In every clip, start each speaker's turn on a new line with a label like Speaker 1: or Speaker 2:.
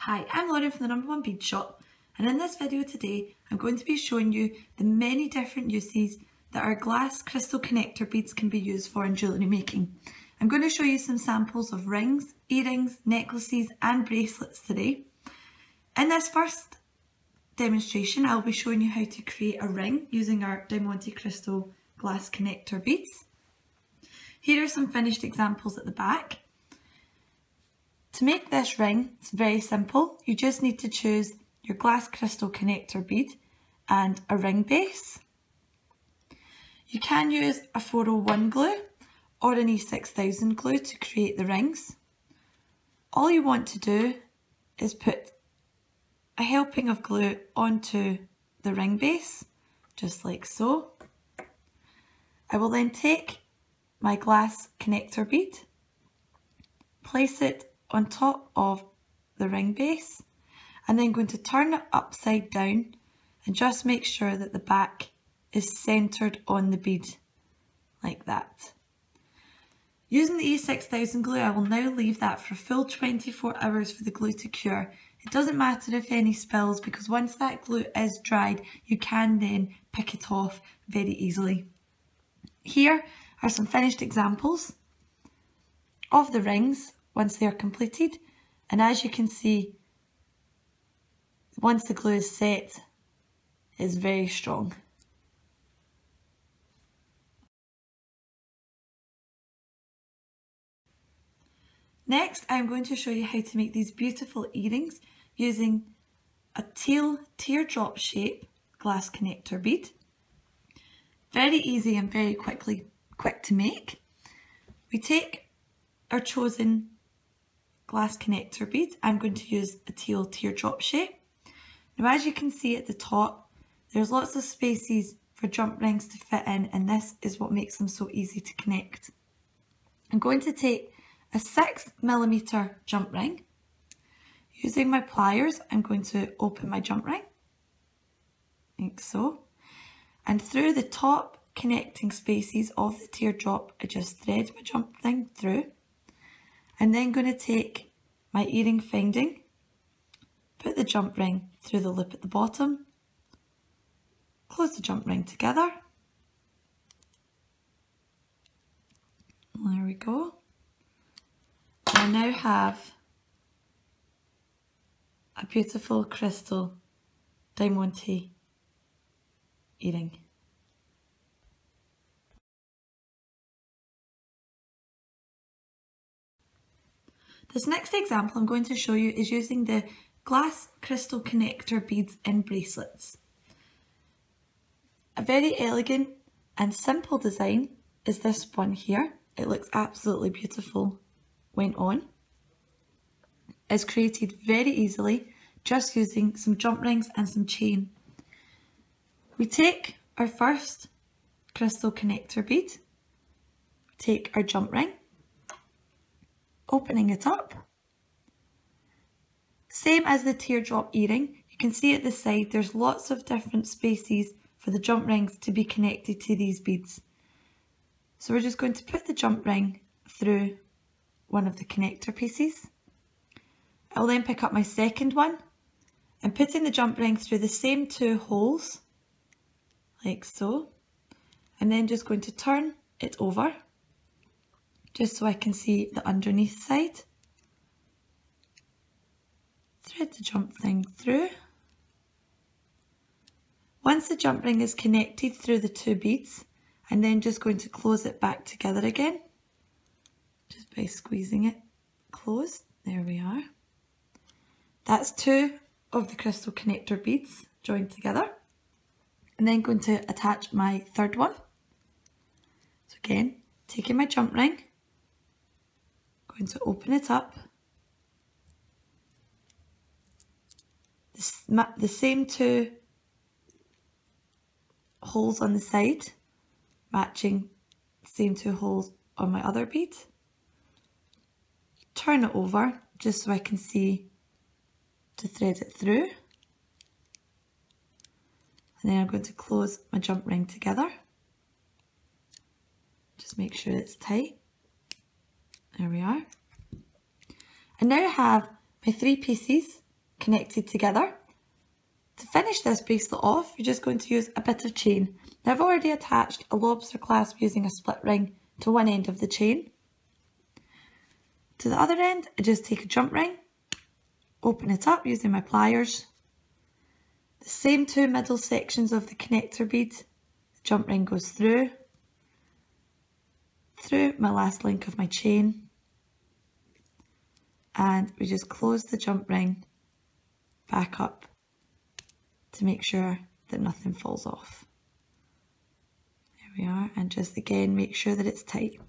Speaker 1: Hi, I'm Lauren from the #1 Bead Shop, and in this video today I'm going to be showing you the many different uses that our glass crystal connector beads can be used for in jewellery making. I'm going to show you some samples of rings, earrings, necklaces and bracelets today. In this first demonstration I'll be showing you how to create a ring using our diamante crystal glass connector beads. Here are some finished examples at the back. To make this ring, it's very simple. You just need to choose your glass crystal connector bead and a ring base. You can use a 401 glue or an E6000 glue to create the rings. All you want to do is put a helping of glue onto the ring base, just like so. I will then take my glass connector bead, place it on top of the ring base, and then going to turn it upside down and just make sure that the back is centered on the bead like that. Using the E6000 glue, I will now leave that for a full 24 hours for the glue to cure. It doesn't matter if any spills, because once that glue is dried, you can then pick it off very easily. Here are some finished examples of the rings once they are completed, and as you can see, once the glue is set, it's very strong. Next, I'm going to show you how to make these beautiful earrings using a teardrop shape glass connector bead. Very easy and very quick to make. We take our chosen glass connector bead. I'm going to use a teal teardrop shape. Now, as you can see at the top, there's lots of spaces for jump rings to fit in, and this is what makes them so easy to connect. I'm going to take a 6mm jump ring. Using my pliers, I'm going to open my jump ring, like so, and through the top connecting spaces of the teardrop, I just thread my jump ring through. I'm then going to take my earring finding, put the jump ring through the loop at the bottom, close the jump ring together. There we go. I now have a beautiful crystal diamante earring. This next example I'm going to show you is using the glass crystal connector beads in bracelets. A very elegant and simple design is this one here. It looks absolutely beautiful when on. It's created very easily just using some jump rings and some chain. We take our first crystal connector bead, take our jump ring, opening it up. Same as the teardrop earring, you can see at the side there's lots of different spaces for the jump rings to be connected to these beads. So we're just going to put the jump ring through one of the connector pieces. I'll then pick up my second one and putting the jump ring through the same two holes, like so. I'm then just going to turn it over, just so I can see the underneath side. Thread the jump ring through. Once the jump ring is connected through the two beads, I'm then just going to close it back together again, just by squeezing it closed. There we are. That's two of the crystal connector beads joined together. I'm then going to attach my third one. So again, taking my jump ring, going to open it up. The same two holes on the side, matching the same two holes on my other bead. Turn it over just so I can see to thread it through. And then I'm going to close my jump ring together. Just make sure it's tight. There we are. I now have my three pieces connected together. To finish this bracelet off, you're just going to use a bit of chain. Now I've already attached a lobster clasp using a split ring to one end of the chain. To the other end, I just take a jump ring, open it up using my pliers. The same two middle sections of the connector bead, the jump ring goes through my last link of my chain, and we just close the jump ring back up to make sure that nothing falls off. There we are, and just again make sure that it's tight.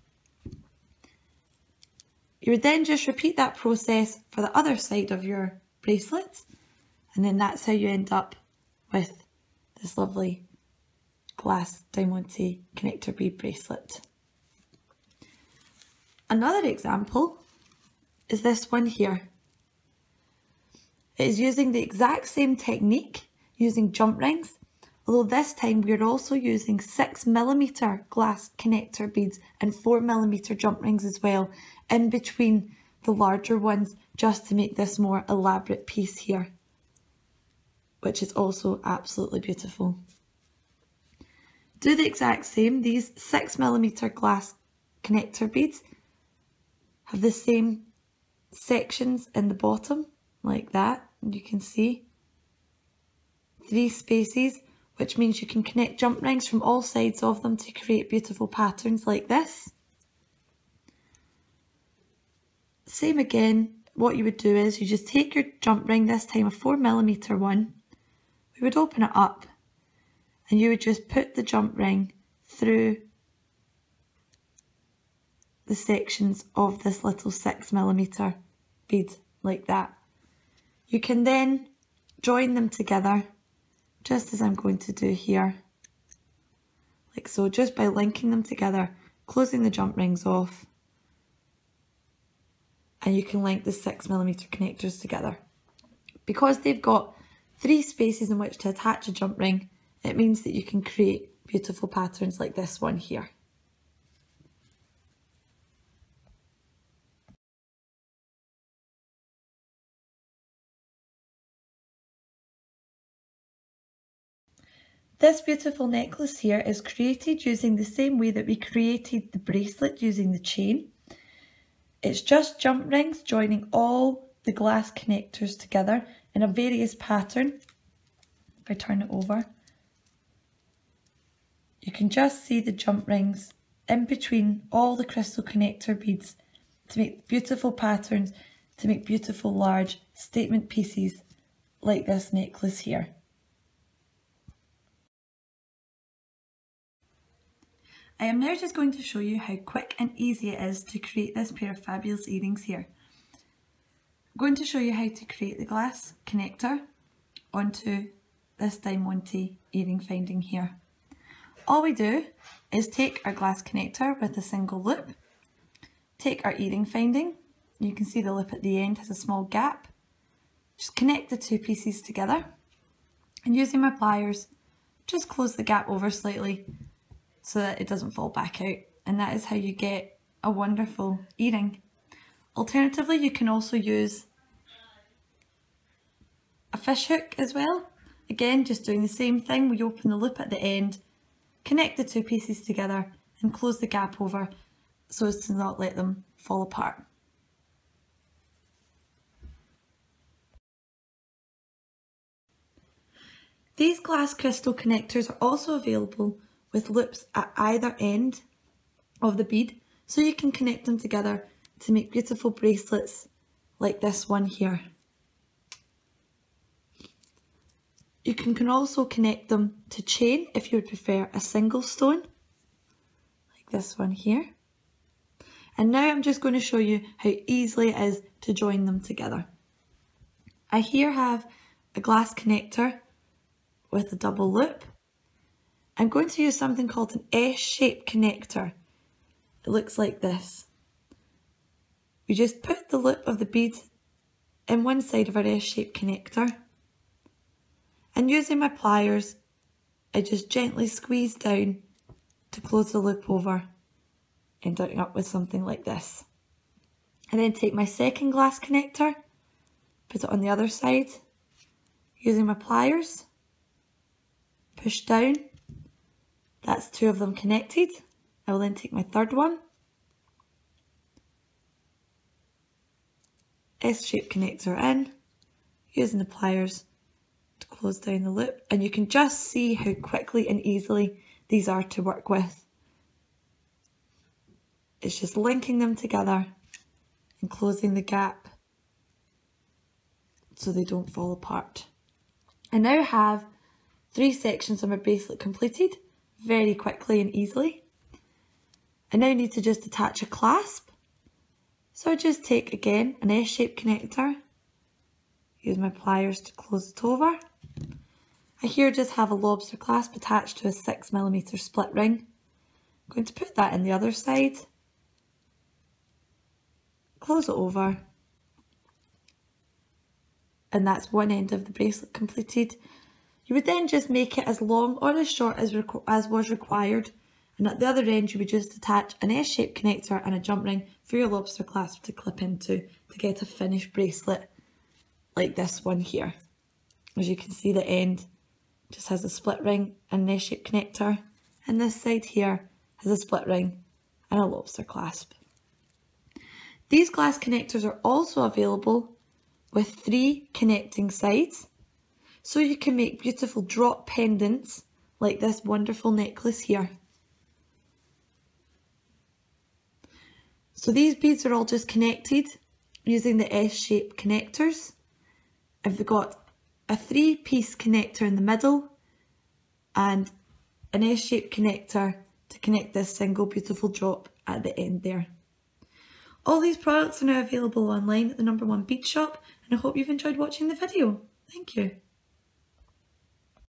Speaker 1: You would then just repeat that process for the other side of your bracelet, and then that's how you end up with this lovely glass diamante connector bead bracelet. Another example is this one here. It is using the exact same technique, using jump rings, although this time we're also using 6mm glass connector beads and 4mm jump rings as well, in between the larger ones, just to make this more elaborate piece here, which is also absolutely beautiful. Do the exact same. These 6mm glass connector beads have the same sections in the bottom, like that, and you can see 3 spaces, which means you can connect jump rings from all sides of them to create beautiful patterns like this. Same again, what you would do is you just take your jump ring, this time a 4mm one, we would open it up and you would just put the jump ring through the sections of this little 6mm bead like that. You can then join them together just as I'm going to do here, like so, just by linking them together, closing the jump rings off, and you can link the 6mm connectors together. Because they've got 3 spaces in which to attach a jump ring, it means that you can create beautiful patterns like this one here. This beautiful necklace here is created using the same way that we created the bracelet using the chain. It's just jump rings joining all the glass connectors together in a various pattern. If I turn it over, you can just see the jump rings in between all the crystal connector beads to make beautiful patterns, to make beautiful large statement pieces like this necklace here. I am now just going to show you how quick and easy it is to create this pair of fabulous earrings here. I'm going to show you how to create the glass connector onto this diamante earring finding here. All we do is take our glass connector with a single loop, take our earring finding, you can see the loop at the end has a small gap, just connect the 2 pieces together, and using my pliers, just close the gap over slightly so that it doesn't fall back out, and that is how you get a wonderful earring. Alternatively, you can also use a fish hook as well. Again, just doing the same thing, we open the loop at the end, connect the 2 pieces together and close the gap over so as to not let them fall apart. These glass crystal connectors are also available with loops at either end of the bead, so you can connect them together to make beautiful bracelets like this one here. You can also connect them to chain if you would prefer a single stone, like this one here. And now I'm just going to show you how easily it is to join them together. I here have a glass connector with a double loop. I'm going to use something called an S-shaped connector. It looks like this. We just put the loop of the bead in one side of our S-shaped connector, and using my pliers, I just gently squeeze down to close the loop over, ending up with something like this. And then take my second glass connector, put it on the other side, using my pliers, push down. That's 2 of them connected. I will then take my third one, S-shaped connector in, using the pliers to close down the loop, and you can just see how quickly and easily these are to work with. It's just linking them together and closing the gap so they don't fall apart. I now have 3 sections of my bracelet completed very quickly and easily. I now need to just attach a clasp. So I just take again an S-shaped connector, use my pliers to close it over. I here just have a lobster clasp attached to a 6mm split ring. I'm going to put that in the other side, close it over, and that's one end of the bracelet completed. You would then just make it as long or as short as was required, and at the other end you would just attach an S-shaped connector and a jump ring for your lobster clasp to clip into to get a finished bracelet like this one here. As you can see, the end just has a split ring and an S-shaped connector, and this side here has a split ring and a lobster clasp. These glass connectors are also available with 3 connecting sides, so you can make beautiful drop pendants like this wonderful necklace here. So these beads are all just connected using the S-shaped connectors. I've got a 3-piece connector in the middle and an S-shaped connector to connect this single beautiful drop at the end there. All these products are now available online at the #1 bead shop, and I hope you've enjoyed watching the video. Thank you.